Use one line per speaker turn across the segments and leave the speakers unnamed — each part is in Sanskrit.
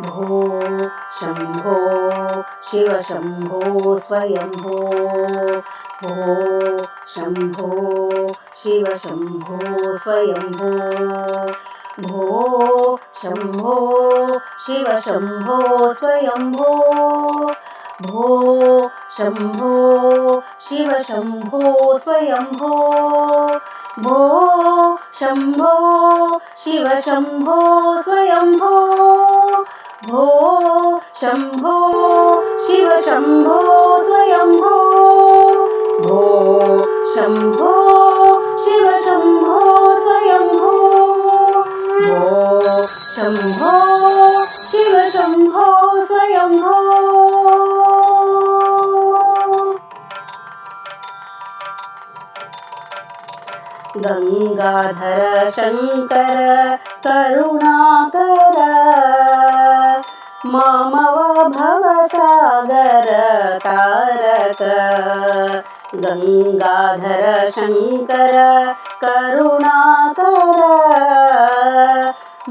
भो शम्भो शिव शम्भो स्वयंभो भो शम्भो शिव शम्भो स्वयंभो भो शम्भो शिव शम्भो स्वयंभो भो शम्भो शिव शम्भो स्वयंभो भो शम्भो शिव शम्भो स्वयंभो भो शम्भो शिव शम्भो स्वयंभो भो शम्भो शिव शम्भो स्वयंभो भो शम्भो शिव शम्भो स्वयंभो गंगाधर शंकर करुणाकर मामव भवसागर तारक गंगाधर शंकर करुणाकर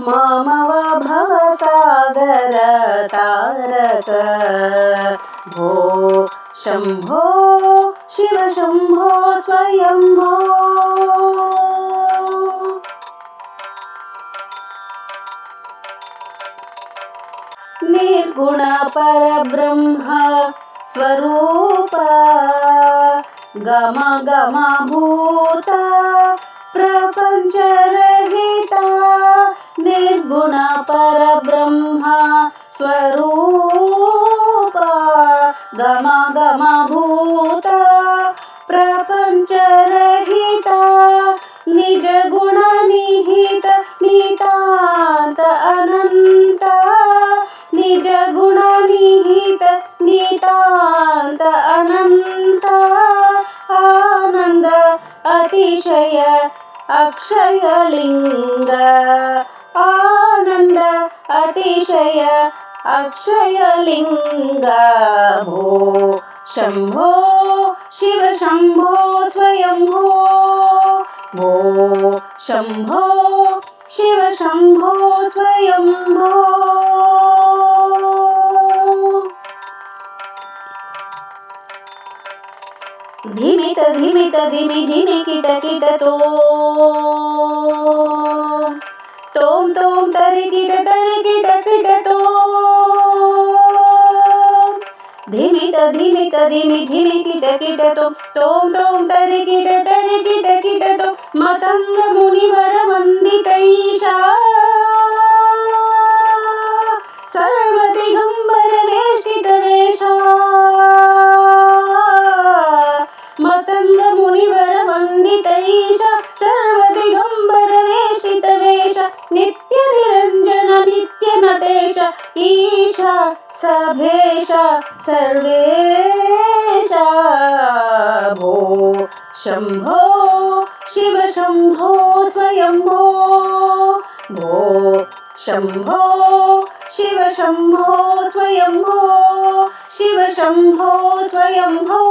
मामव भवसागर तारक भो शम्भो शिव शम्भो स्वयंभो निर्गुण परब्रह्म स्वरूप गम गम भूत प्रपंच रहित निर्गुण परब्रह्म स्वरूप गम गम भूत प्रपंच रहित निज गुण निहित नितांत अनंत निज गुण निहित नितांत अनंत आनंद अतिशय अक्षय लिंग आनंद अतिशय अक्षय लिंग भो शम्भो शिव शम्भो स्वयंभो भो शम्भो शिव शम्भो स्वयंभो धिमित धिमित धिमि धिमि किट किट तोम तोम तरि किट किट धिमित धिमित धिमि धिमि किट तोम तोम तरि किट किट मतंग मुनिवर वंदित ईशा सर्व दिगंबर वेष्टित वेशा मतंग मुनिवर वंदित ईशा सर्व दिगंबर वेष्टित वेश नित्य निरंजन नित्य नटेश ईशा सभेश सर्वेश भो शम्भो शिव शम्भो स्वयंभो भो शम्भो शिव शम्भो स्वयंभो शिव शम्भो स्वयंभो